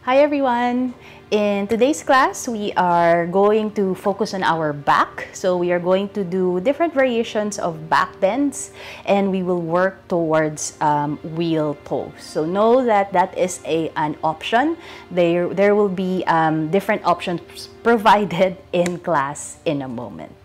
Hi everyone! In today's class, we are going to focus on our back. So we are going to do different variations of back bends and we will work towards wheel pose. So know that that is an option. There will be different options provided in class in a moment.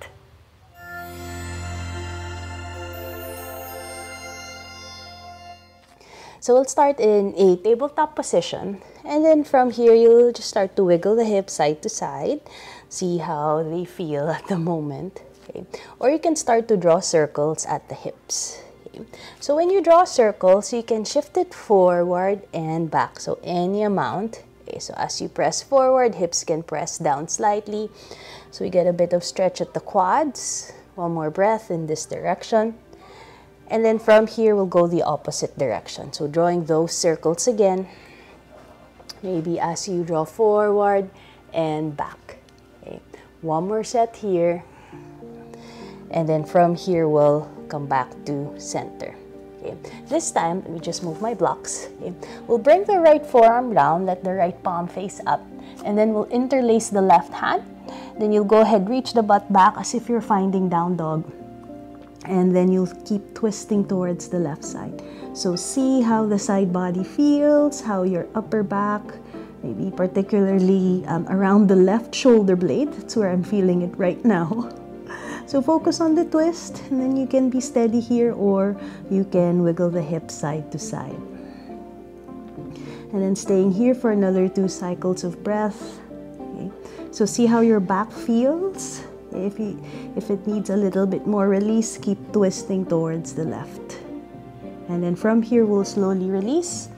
So we'll start in a tabletop position, and then from here you'll just start to wiggle the hips side to side, see how they feel at the moment. Okay. Or you can start to draw circles at the hips. Okay. So when you draw circles, you can shift it forward and back, so any amount. Okay. So as you press forward, hips can press down slightly, so we get a bit of stretch at the quads. One more breath in this direction. And then from here, we'll go the opposite direction. So drawing those circles again, maybe as you draw forward and back. Okay. One more set here. And then from here, we'll come back to center. Okay. This time, let me just move my blocks. Okay. We'll bring the right forearm down, let the right palm face up, and then we'll interlace the left hand. Then you'll go ahead, reach the butt back as if you're finding down dog. And then you'll keep twisting towards the left side. So see how the side body feels, how your upper back, maybe particularly around the left shoulder blade. That's where I'm feeling it right now. So focus on the twist, and then you can be steady here, or you can wiggle the hips side to side. And then staying here for another 2 cycles of breath. Okay. So see how your back feels. If it needs a little bit more release, keep twisting towards the left. And then from here, we'll slowly release,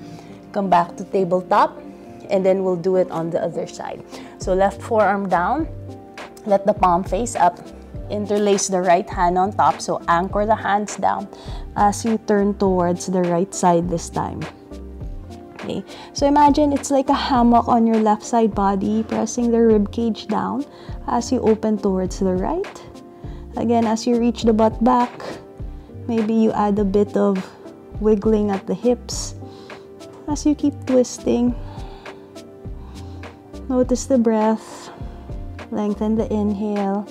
come back to tabletop, and then we'll do it on the other side. So left forearm down, let the palm face up, interlace the right hand on top, so anchor the hands down as you turn towards the right side this time. Okay. So imagine it's like a hammock on your left side body, pressing the rib cage down as you open towards the right. Again, as you reach the butt back, maybe you add a bit of wiggling at the hips as you keep twisting. Notice the breath. Lengthen the inhale,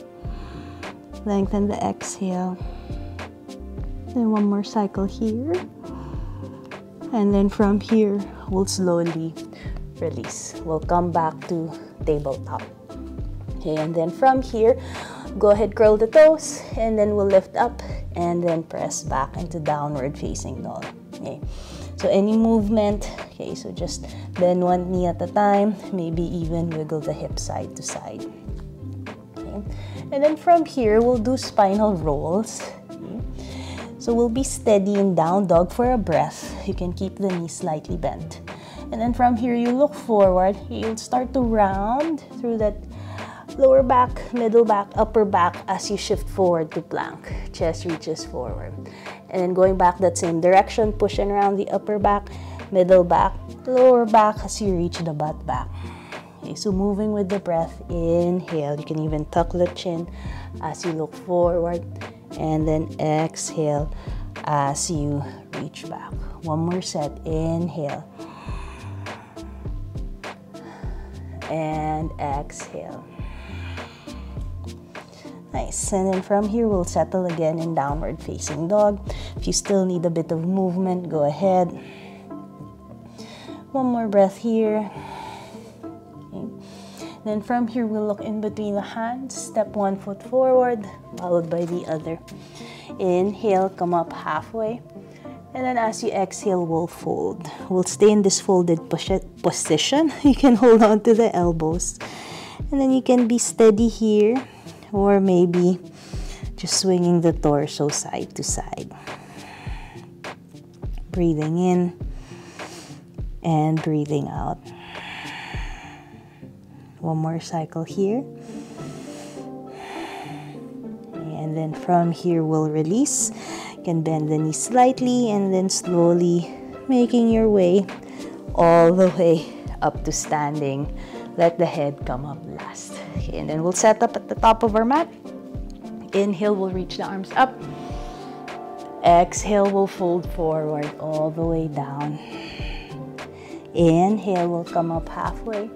lengthen the exhale. Then one more cycle here. And then from here, we'll slowly release. We'll come back to tabletop. Okay, and then from here, go ahead, curl the toes, and then we'll lift up and then press back into downward facing dog. Okay, so any movement, okay, so just bend one knee at a time, maybe even wiggle the hip side to side. Okay, and then from here, we'll do spinal rolls. So we'll be steady in down dog for a breath. You can keep the knees slightly bent. And then from here, you look forward. You'll start to round through that lower back, middle back, upper back as you shift forward to plank. Chest reaches forward. And then going back that same direction, pushing around the upper back, middle back, lower back as you reach the butt back. Okay, so moving with the breath, inhale. You can even tuck the chin as you look forward. And then exhale as you reach back. One more set. Inhale. And exhale. Nice. And then from here, we'll settle again in downward facing dog. If you still need a bit of movement, go ahead. One more breath here. Okay. Then from here, we'll look in between the hands. Step one foot forward, followed by the other. Inhale, come up halfway. And then as you exhale, we'll fold. We'll stay in this folded position. You can hold on to the elbows. And then you can be steady here, or maybe just swinging the torso side to side. Breathing in and breathing out. One more cycle here. And then from here, we'll release. You can bend the knees slightly and then slowly making your way all the way up to standing. Let the head come up last. Okay, and then we'll set up at the top of our mat. Inhale, we'll reach the arms up. Exhale, we'll fold forward all the way down. Inhale, we'll come up halfway.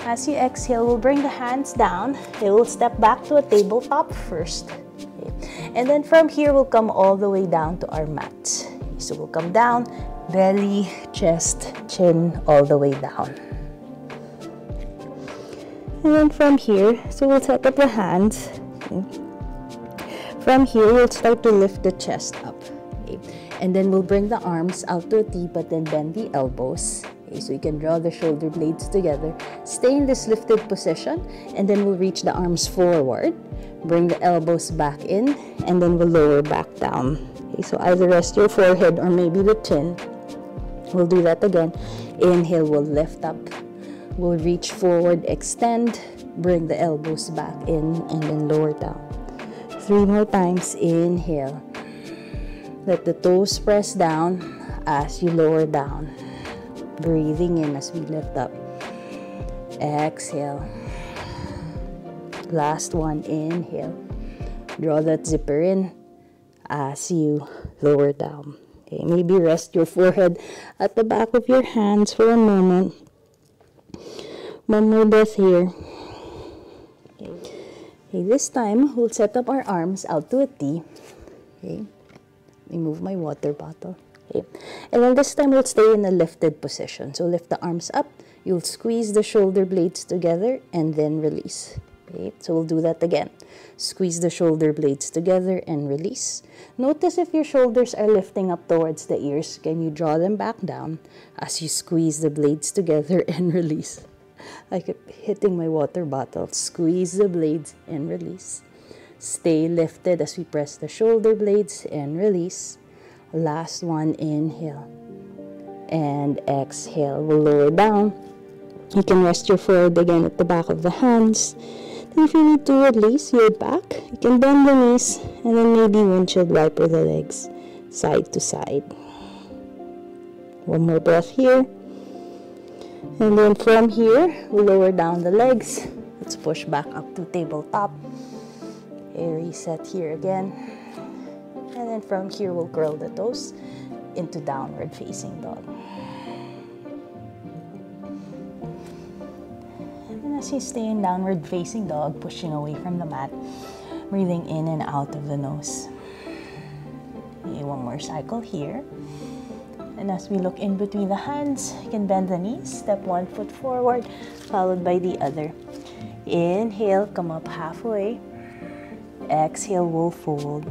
As you exhale, we'll bring the hands down. They will step back to a tabletop first. Okay. And then from here, we'll come all the way down to our mat. So we'll come down, belly, chest, chin, all the way down. And then from here, so we'll set up the hands. Okay. From here, we'll start to lift the chest up. Okay. And then we'll bring the arms out to a T, but then bend the elbows. Okay, so you can draw the shoulder blades together. Stay in this lifted position, and then we'll reach the arms forward. Bring the elbows back in, and then we'll lower back down. Okay, so either rest your forehead or maybe the chin. We'll do that again. Inhale, we'll lift up. We'll reach forward, extend, bring the elbows back in, and then lower down. 3 more times. Inhale. Let the toes press down as you lower down. Breathing in as we lift up. Exhale. Last one. Inhale. Draw that zipper in as you lower down. Okay, maybe rest your forehead at the back of your hands for a moment. One more breath here. Okay, this time we'll set up our arms out to a T. Okay. Remove my water bottle. Okay. And then this time we'll stay in a lifted position. So lift the arms up. You'll squeeze the shoulder blades together and then release. Okay. So we'll do that again. Squeeze the shoulder blades together and release. Notice if your shoulders are lifting up towards the ears. Can you draw them back down as you squeeze the blades together and release? I keep hitting my water bottle. Squeeze the blades and release. Stay lifted as we press the shoulder blades and release. Last one. Inhale and exhale. We'll lower down. You can rest your forehead again at the back of the hands. Then if you need to release your back, you can bend the knees and then maybe windshield wiper the legs side to side. One more breath here. And then from here, we'll lower down the legs. Let's push back up to tabletop. Okay, reset here again. And then from here, we'll curl the toes into downward facing dog. And then as you stay in downward facing dog, pushing away from the mat, breathing in and out of the nose. Okay, one more cycle here. And as we look in between the hands, you can bend the knees, step one foot forward, followed by the other. Inhale, come up halfway. Exhale, we'll fold.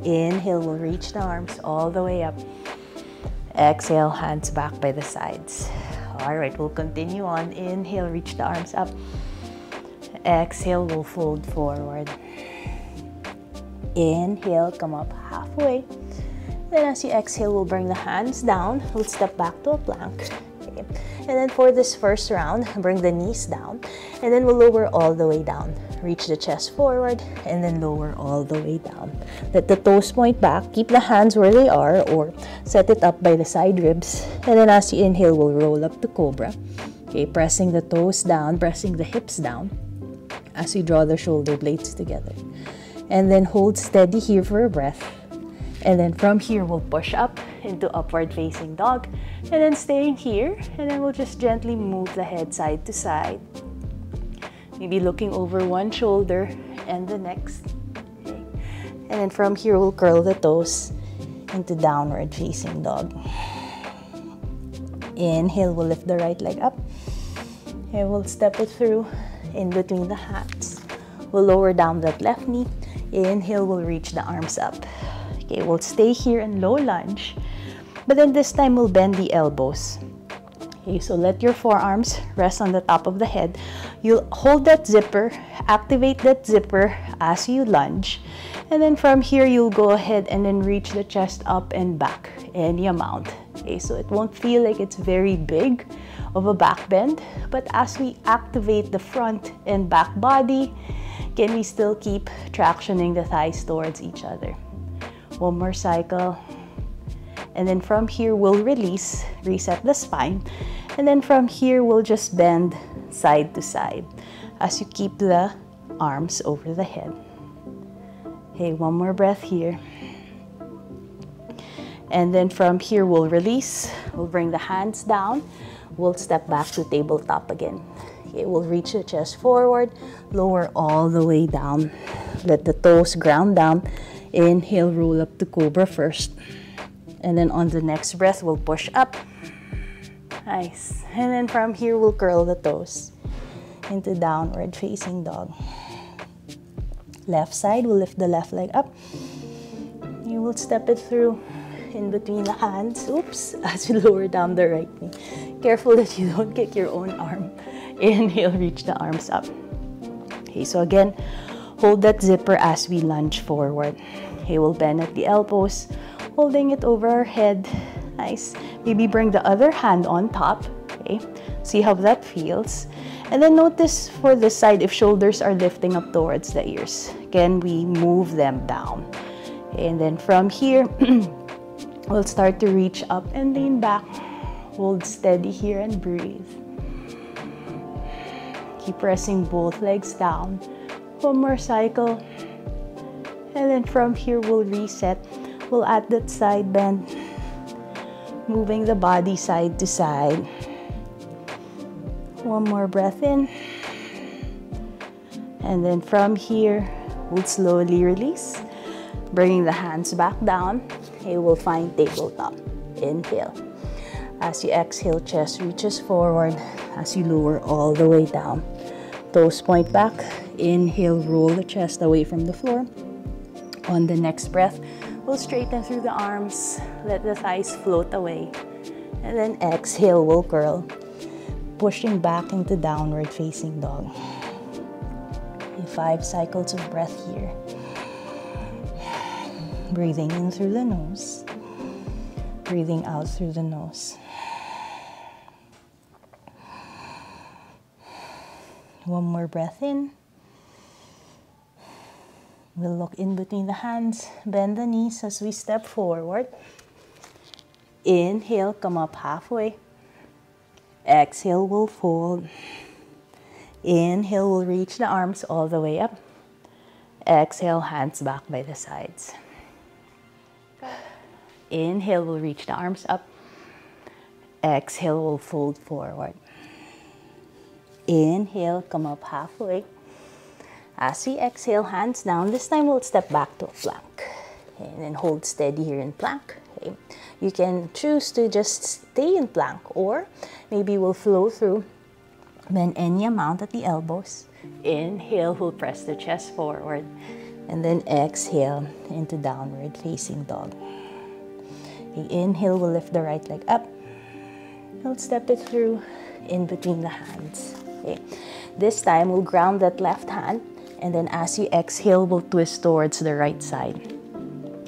Inhale, we'll reach the arms all the way up. Exhale, hands back by the sides. All right, we'll continue on. Inhale, reach the arms up. Exhale, we'll fold forward. Inhale, come up halfway. Then as you exhale, we'll bring the hands down. We'll step back to a plank. Okay. And then for this first round, bring the knees down. And then we'll lower all the way down. Reach the chest forward and then lower all the way down. Let the toes point back. Keep the hands where they are or set it up by the side ribs. And then as you inhale, we'll roll up to cobra. Okay, pressing the toes down, pressing the hips down as you draw the shoulder blades together. And then hold steady here for a breath. And then from here, we'll push up into upward facing dog. And then staying here. And then we'll just gently move the head side to side. Maybe looking over one shoulder and the next. Okay. And then from here, we'll curl the toes into downward facing dog. Inhale, we'll lift the right leg up. And we'll step it through in between the hands. We'll lower down that left knee. Inhale, we'll reach the arms up. Okay, we'll stay here in low lunge, but then this time we'll bend the elbows. Okay, so let your forearms rest on the top of the head. You'll hold that zipper, activate that zipper as you lunge, and then from here you'll go ahead and then reach the chest up and back any amount. Okay, so it won't feel like it's very big of a back bend, but as we activate the front and back body, can we still keep tractioning the thighs towards each other? One more cycle. And then from here, we'll release, reset the spine. And then from here, we'll just bend side to side as you keep the arms over the head. Okay, one more breath here. And then from here, we'll release. We'll bring the hands down. We'll step back to tabletop again. Okay, we'll reach the chest forward, lower all the way down. Let the toes ground down. Inhale, roll up to cobra first. And then on the next breath, we'll push up. Nice. And then from here, we'll curl the toes into downward facing dog. Left side, we'll lift the left leg up. You will step it through in between the hands. Oops, as you lower down the right knee. Careful that you don't kick your own arm. Inhale, reach the arms up. Okay, so again, hold that zipper as we lunge forward. Okay, we'll bend at the elbows, holding it over our head. Nice. Maybe bring the other hand on top. Okay, see how that feels. And then notice for this side, if shoulders are lifting up towards the ears. Again, we move them down. Okay, and then from here, we'll start to reach up and lean back. Hold steady here and breathe. Keep pressing both legs down. One more cycle. And then from here, we'll reset. We'll add that side bend. Moving the body side to side. One more breath in. And then from here, we'll slowly release. Bringing the hands back down. Okay, we'll find tabletop. Inhale. As you exhale, chest reaches forward. As you lower all the way down. Toes point back. Inhale, roll the chest away from the floor. On the next breath, we'll straighten through the arms. Let the thighs float away. And then exhale, we'll curl. Pushing back into downward facing dog. 5 cycles of breath here. Breathing in through the nose. Breathing out through the nose. One more breath in. We'll look in between the hands. Bend the knees as we step forward. Inhale, come up halfway. Exhale, we'll fold. Inhale, we'll reach the arms all the way up. Exhale, hands back by the sides. Inhale, we'll reach the arms up. Exhale, we'll fold forward. Inhale, come up halfway. As we exhale, hands down. This time, we'll step back to a plank. Okay, and then hold steady here in plank. Okay. You can choose to just stay in plank, or maybe we'll flow through. Bend any amount at the elbows. Inhale, we'll press the chest forward. And then exhale into downward facing dog. Okay, inhale, we'll lift the right leg up. We'll step it through in between the hands. Okay. This time, we'll ground that left hand. And then as you exhale, we'll twist towards the right side.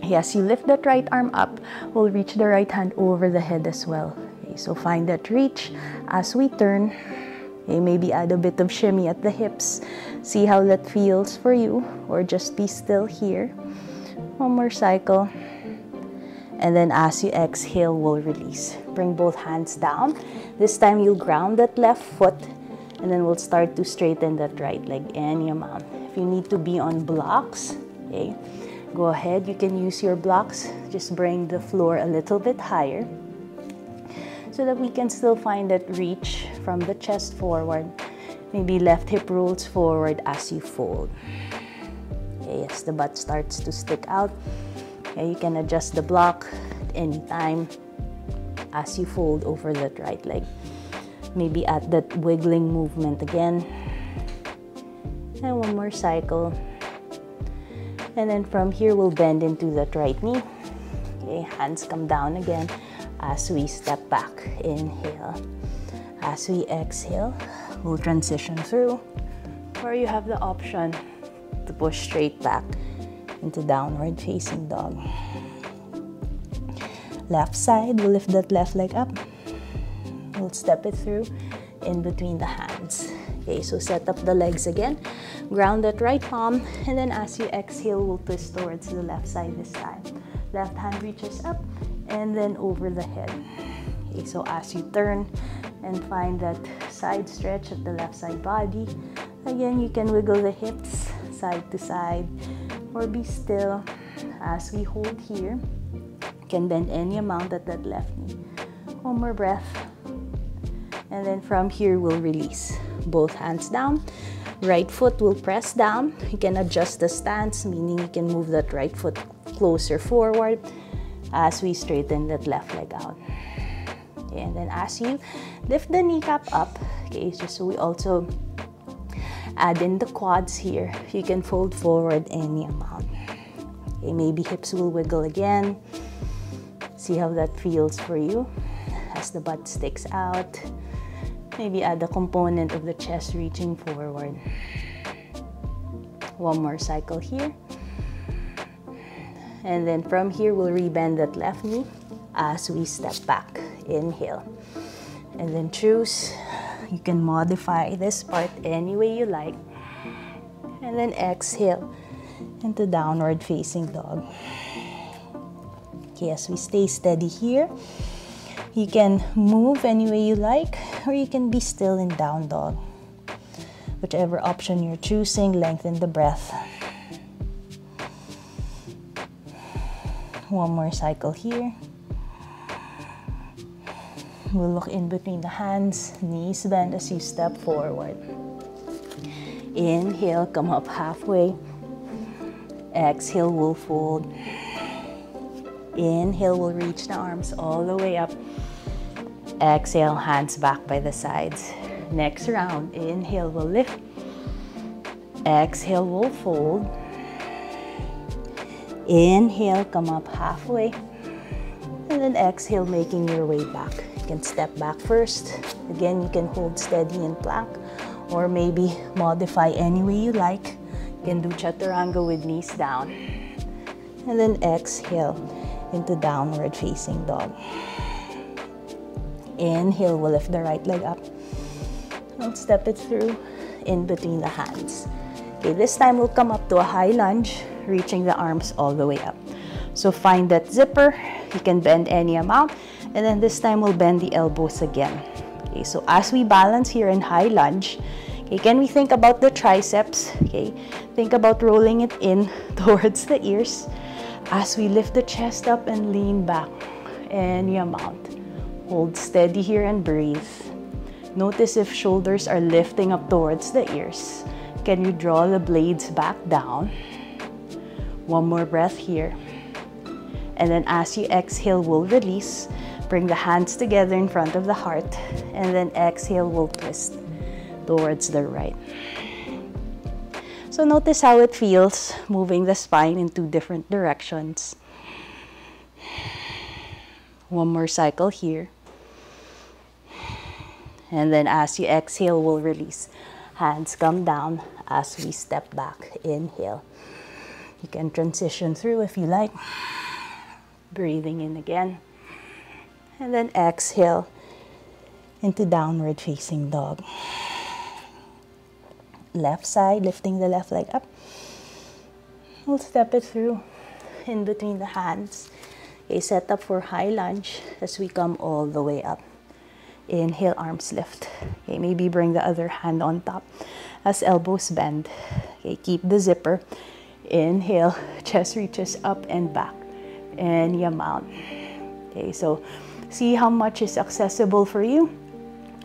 As you lift that right arm up, we'll reach the right hand over the head as well. Okay, so find that reach as we turn. Okay, maybe add a bit of shimmy at the hips. See how that feels for you, or just be still here. One more cycle. And then as you exhale, we'll release. Bring both hands down. This time you'll ground that left foot, and then we'll start to straighten that right leg any amount. If you need to be on blocks, okay, go ahead. You can use your blocks. Just bring the floor a little bit higher so that we can still find that reach from the chest forward. Maybe left hip rolls forward as you fold. Okay, as the butt starts to stick out, okay, you can adjust the block at any time as you fold over that right leg. Maybe add that wiggling movement again. And one more cycle. And then from here, we'll bend into that right knee. Okay, hands come down again as we step back. Inhale. As we exhale, we'll transition through, or you have the option to push straight back into downward facing dog. Left side, we'll lift that left leg up. We'll step it through in between the hands. Okay, so set up the legs again. Ground that right palm, and then as you exhale, we'll twist towards the left side this time. Left hand reaches up, and then over the head. Okay, so as you turn and find that side stretch at the left side body, again, you can wiggle the hips side to side, or be still as we hold here. You can bend any amount at that left knee. One more breath. And then from here, we'll release. Both hands down. Right foot will press down. You can adjust the stance, meaning you can move that right foot closer forward as we straighten that left leg out. Okay, and then as you lift the kneecap up, okay, just so we also add in the quads here, you can fold forward any amount. Okay, maybe hips will wiggle again. See how that feels for you as the butt sticks out. Maybe add a component of the chest reaching forward. One more cycle here. And then from here, we'll rebend that left knee as we step back. Inhale. And then choose. You can modify this part any way you like. And then exhale into downward facing dog. Okay, as we stay steady here, you can move any way you like, or you can be still in down dog. Whichever option you're choosing, lengthen the breath. One more cycle here. We'll look in between the hands, knees bend as you step forward. Inhale, come up halfway. Exhale, we'll fold. Inhale, we'll reach the arms all the way up. Exhale, hands back by the sides. Next round, inhale, we'll lift. Exhale, we'll fold. Inhale, come up halfway. And then exhale, making your way back. You can step back first. Again, you can hold steady in plank, or maybe modify any way you like. You can do chaturanga with knees down. And then exhale into downward facing dog. Inhale, we'll lift the right leg up. We'll step it through in between the hands. Okay, this time we'll come up to a high lunge, reaching the arms all the way up. So find that zipper. You can bend any amount. And then this time we'll bend the elbows again. Okay, so as we balance here in high lunge, okay, can we think about the triceps? Okay, think about rolling it in towards the ears as we lift the chest up and lean back. Any amount. Hold steady here and breathe. Notice if shoulders are lifting up towards the ears. Can you draw the blades back down? One more breath here. And then as you exhale, we'll release. Bring the hands together in front of the heart. And then exhale, we'll twist towards the right. So notice how it feels moving the spine in two different directions. One more cycle here. And then as you exhale, we'll release. Hands come down as we step back. Inhale. You can transition through if you like. Breathing in again. And then exhale into downward facing dog. Left side, lifting the left leg up. We'll step it through in between the hands. Okay, set up for high lunge as we come all the way up. Inhale, arms lift. Okay, maybe bring the other hand on top as elbows bend. Okay, keep the zipper. Inhale, chest reaches up and back. Any amount. Okay, so see how much is accessible for you.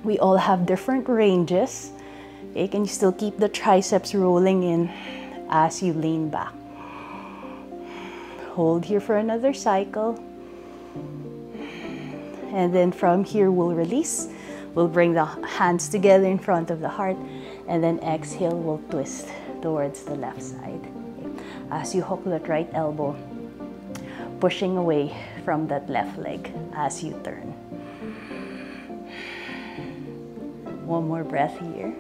We all have different ranges. Okay, can you still keep the triceps rolling in as you lean back? Hold here for another cycle. And then from here, we'll release. We'll bring the hands together in front of the heart. And then exhale, we'll twist towards the left side. Okay. As you hook that right elbow, pushing away from that left leg as you turn. One more breath here.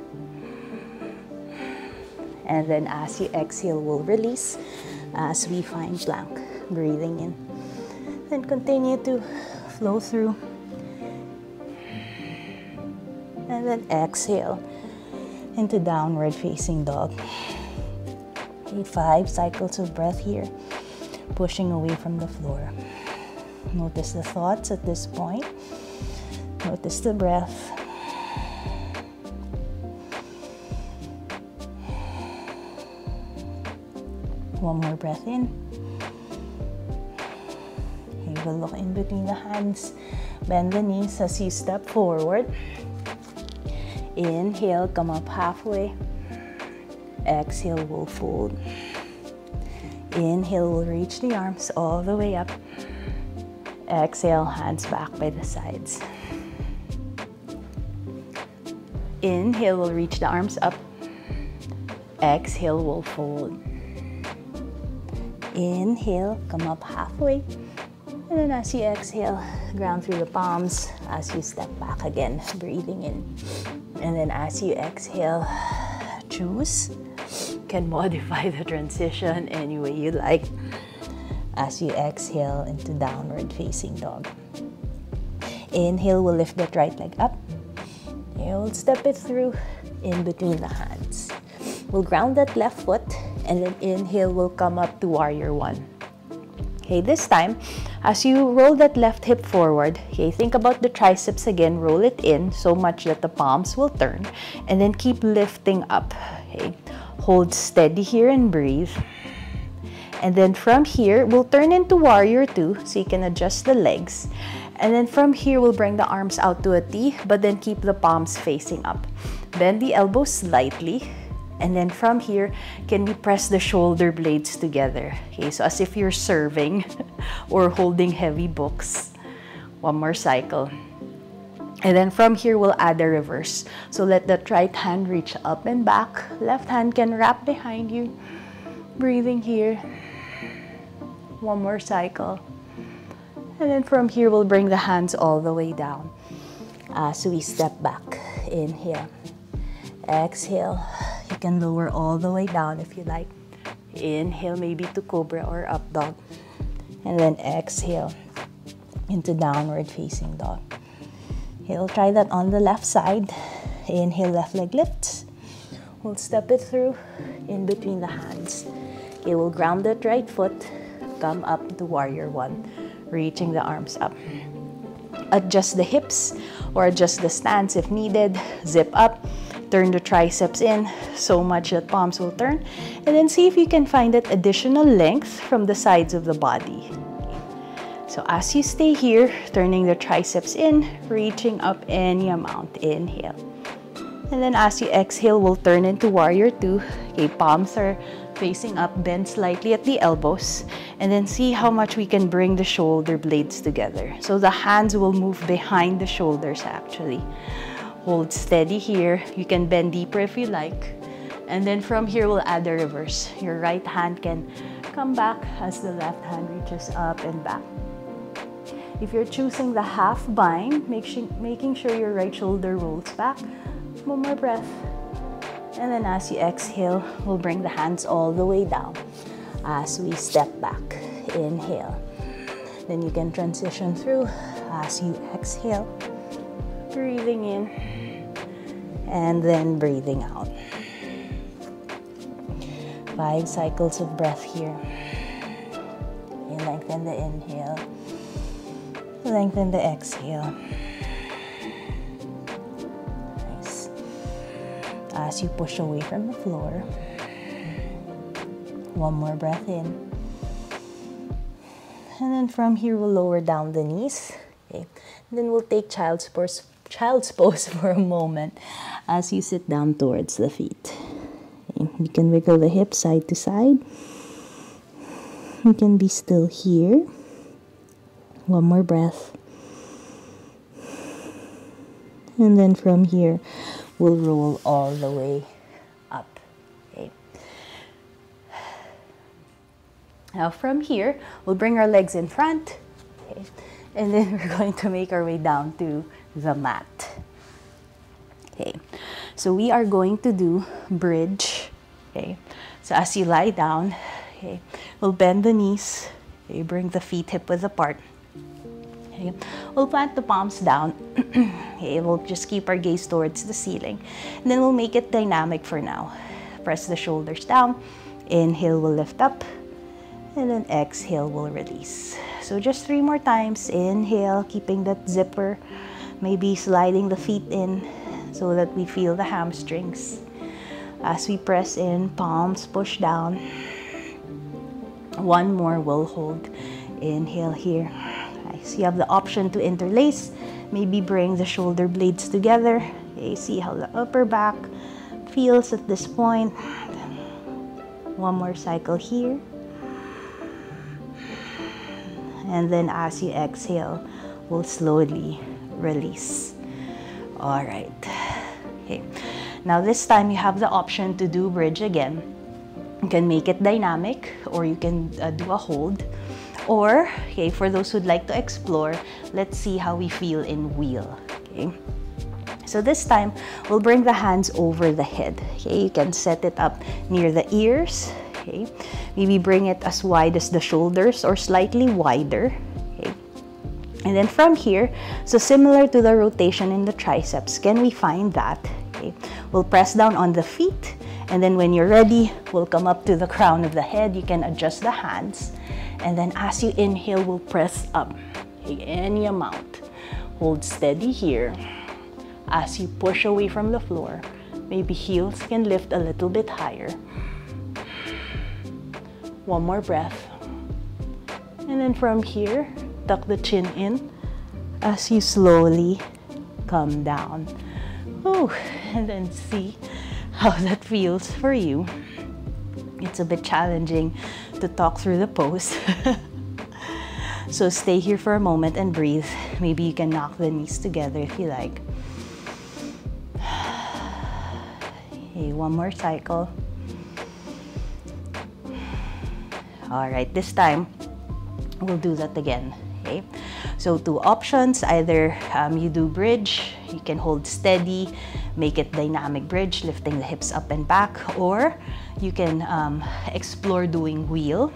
And then as you exhale, we'll release as we find plank. Breathing in. Then continue to flow through. And then exhale into downward facing dog. Okay, 5 cycles of breath here. Pushing away from the floor. Notice the thoughts at this point. Notice the breath. One more breath in. Okay, Give a look in between the hands. Bend the knees as you step forward. Inhale, come up halfway. Exhale, we'll fold. Inhale, we'll reach the arms all the way up. Exhale, hands back by the sides. Inhale, we'll reach the arms up. Exhale, we'll fold. Inhale, come up halfway. And then as you exhale, ground through the palms as you step back again, breathing in. And then as you exhale, choose. You can modify the transition any way you like. As you exhale into downward facing dog. Inhale, we'll lift that right leg up. We'll step it through in between the hands. We'll ground that left foot, and then inhale, we'll come up to warrior one. Okay, this time, as you roll that left hip forward, okay, think about the triceps again, roll it in so much that the palms will turn, and then keep lifting up. Okay, hold steady here and breathe. And then from here, we'll turn into warrior two, so you can adjust the legs. And then from here, we'll bring the arms out to a T, but then keep the palms facing up. Bend the elbows slightly. And then from here, can we press the shoulder blades together? Okay, so as if you're serving or holding heavy books. One more cycle. And then from here, we'll add a reverse. So let that right hand reach up and back. Left hand can wrap behind you. Breathing here. One more cycle. And then from here, we'll bring the hands all the way down. As we step back, inhale. Exhale. You can lower all the way down if you like. Inhale maybe to cobra or up dog. And then exhale into downward facing dog. Okay, we'll try that on the left side. Inhale, left leg lifts. We'll step it through in between the hands. Okay, we'll ground that right foot. Come up to warrior one. Reaching the arms up. Adjust the hips or adjust the stance if needed. Zip up. Turn the triceps in so much that palms will turn. And then see if you can find that additional length from the sides of the body. So as you stay here, turning the triceps in, reaching up any amount. Inhale. And then as you exhale, we'll turn into warrior two. Okay, palms are facing up, bend slightly at the elbows. And then see how much we can bring the shoulder blades together. So the hands will move behind the shoulders actually. Hold steady here. You can bend deeper if you like. And then from here, we'll add a reverse. Your right hand can come back as the left hand reaches up and back. If you're choosing the half bind, making sure your right shoulder rolls back. One more breath. And then as you exhale, we'll bring the hands all the way down as we step back. Inhale. Then you can transition through as you exhale. Breathing in and then breathing out. 5 cycles of breath here. You lengthen the inhale, lengthen the exhale. Nice. As you push away from the floor, one more breath in. And then from here, we'll lower down the knees. Okay. And then we'll take child's pose for a moment as you sit down towards the feet. Okay. You can wiggle the hips side to side. You can be still here. One more breath. And then from here, we'll roll all the way up. Okay. Now from here, we'll bring our legs in front. Okay. And then we're going to make our way down to the mat. Okay, so we are going to do bridge. Okay, so as you lie down, okay, we'll bend the knees. Okay, bring the feet hip width apart. Okay, we'll plant the palms down. Okay, we'll just keep our gaze towards the ceiling. And then we'll make it dynamic for now. Press the shoulders down. Inhale, we'll lift up. And then exhale, we'll release. So just 3 more times. Inhale, keeping that zipper. Maybe sliding the feet in so that we feel the hamstrings. As we press in, palms push down. 1 more, we'll hold. Inhale here. So you have the option to interlace, maybe bring the shoulder blades together. Okay, see how the upper back feels at this point. One more cycle here. And then as you exhale, we'll slowly release. All right. Okay. Now this time you have the option to do bridge again. You can make it dynamic, or you can do a hold. Or, okay, for those who'd like to explore, let's see how we feel in wheel. Okay. So this time, we'll bring the hands over the head. Okay, you can set it up near the ears. Okay, maybe bring it as wide as the shoulders or slightly wider. Okay, and then from here, so similar to the rotation in the triceps, can we find that? Okay, we'll press down on the feet, and then when you're ready, we'll come up to the crown of the head. You can adjust the hands, and then as you inhale, we'll press up. Okay, any amount. Hold steady here. As you push away from the floor, maybe heels can lift a little bit higher. One more breath. And then from here, tuck the chin in as you slowly come down. Ooh, and then see how that feels for you. It's a bit challenging to talk through the pose. So stay here for a moment and breathe. Maybe you can knock the knees together if you like. Okay, one more cycle. All right, this time we'll do that again. Okay, so two options: either you do bridge, you can hold steady, make it dynamic bridge, lifting the hips up and back, or you can explore doing wheel.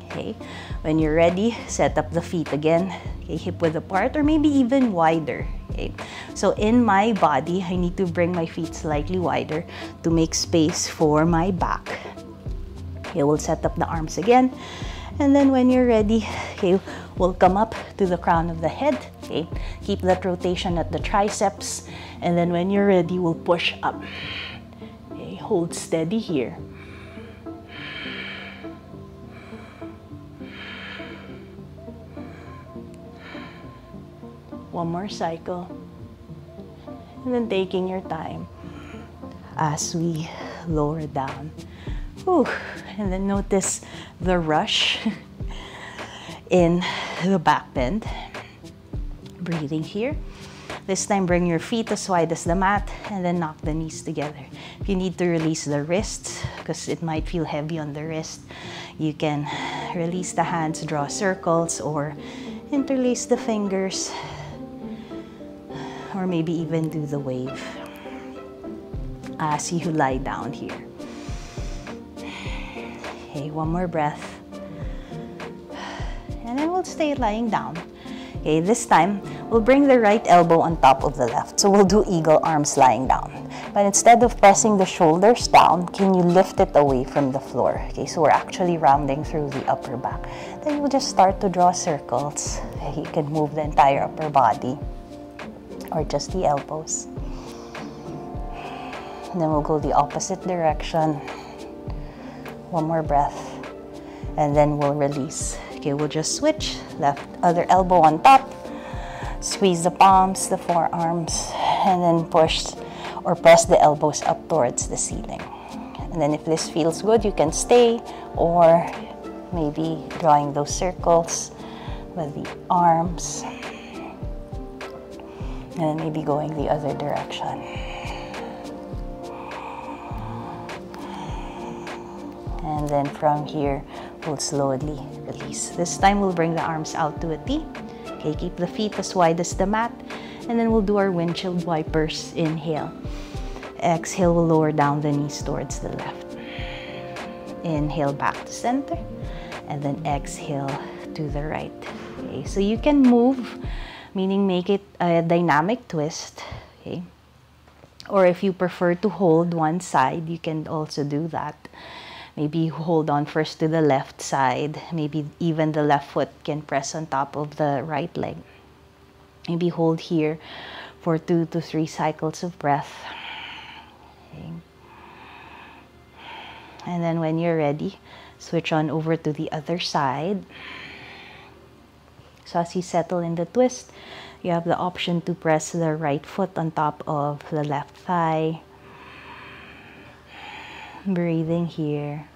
Okay, when you're ready, set up the feet again, okay, hip width apart or maybe even wider. Okay, so in my body, I need to bring my feet slightly wider to make space for my back. Okay, we'll set up the arms again, and then when you're ready, okay, we'll come up to the crown of the head. Okay, keep that rotation at the triceps, and then when you're ready, we'll push up. Okay, hold steady here. One more cycle, and then taking your time as we lower down. Whew. And then notice the rush in the back bend. Breathing here. This time bring your feet as wide as the mat and then knock the knees together. If you need to release the wrists, because it might feel heavy on the wrist, you can release the hands, draw circles, or interlace the fingers, or maybe even do the wave as you lie down here. Okay, one more breath. And then we'll stay lying down. Okay, this time, we'll bring the right elbow on top of the left. So we'll do eagle arms lying down. But instead of pressing the shoulders down, can you lift it away from the floor? Okay, so we're actually rounding through the upper back. Then you'll just start to draw circles. Okay, you can move the entire upper body or just the elbows. And then we'll go the opposite direction. One more breath, and then we'll release. Okay, we'll just switch. Left other elbow on top. Squeeze the palms, the forearms, and then push or press the elbows up towards the ceiling. And then if this feels good, you can stay, or maybe drawing those circles with the arms. And then maybe going the other direction. And then from here, we'll slowly release. This time, we'll bring the arms out to a T. Okay, keep the feet as wide as the mat. And then we'll do our windshield wipers. Inhale. Exhale, we'll lower down the knees towards the left. Inhale back to center. And then exhale to the right. Okay, so you can move, meaning make it a dynamic twist. Okay, or if you prefer to hold one side, you can also do that. Maybe hold on first to the left side. Maybe even the left foot can press on top of the right leg. Maybe hold here for 2 to 3 cycles of breath. Okay. And then when you're ready, switch on over to the other side. So as you settle in the twist, you have the option to press the right foot on top of the left thigh. Breathing here.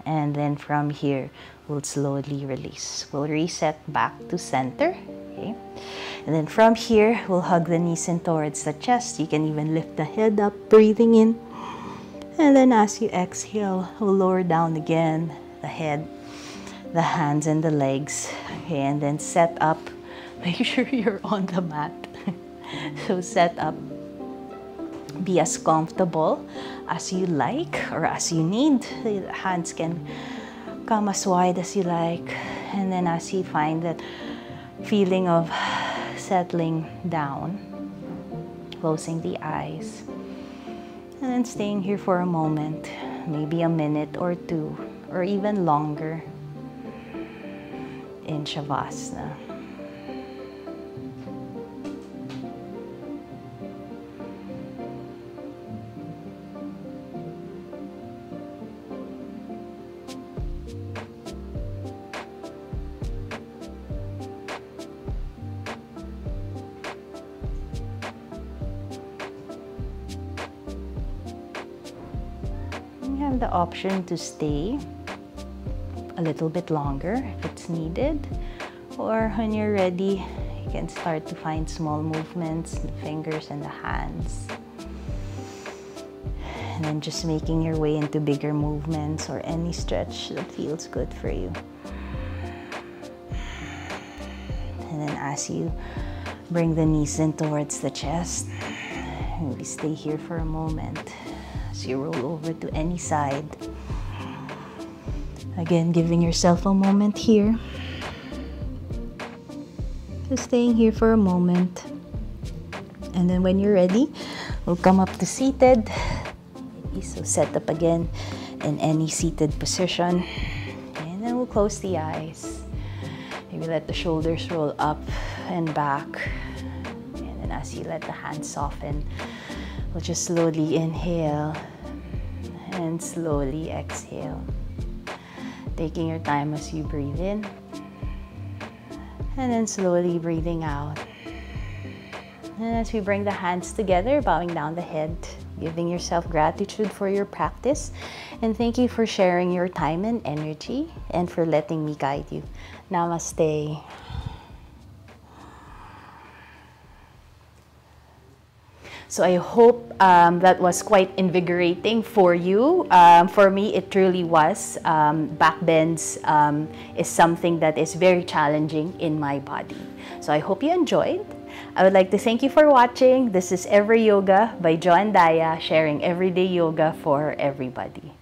And then from here, we'll slowly release. We'll reset back to center. Okay. And then from here, we'll hug the knees in towards the chest. You can even lift the head up, breathing in. And then as you exhale, we'll lower down again the head, the hands and the legs. Okay, and then set up. Make sure you're on the mat. So set up. Be as comfortable as you like or as you need. The hands can come as wide as you like. And then as you find that feeling of settling down, closing the eyes, and then staying here for a moment, maybe a minute or two, or even longer in Shavasana. You have the option to stay a little bit longer if it's needed, or when you're ready, you can start to find small movements, the fingers and the hands, and then just making your way into bigger movements or any stretch that feels good for you. And then as you bring the knees in towards the chest, maybe stay here for a moment. As you roll over to any side. Again, giving yourself a moment here. Just staying here for a moment. And then when you're ready, we'll come up to seated. So set up again in any seated position. And then we'll close the eyes. Maybe let the shoulders roll up and back. And then as you let the hands soften, we'll just slowly inhale and slowly exhale. Taking your time as you breathe in. And then slowly breathing out. And as we bring the hands together, bowing down the head, giving yourself gratitude for your practice. And thank you for sharing your time and energy and for letting me guide you. Namaste. So I hope that was quite invigorating for you. For me, it truly was. Back bends is something that is very challenging in my body. So I hope you enjoyed. I would like to thank you for watching. This is Ever Yoga by Jo and Daya, sharing everyday yoga for everybody.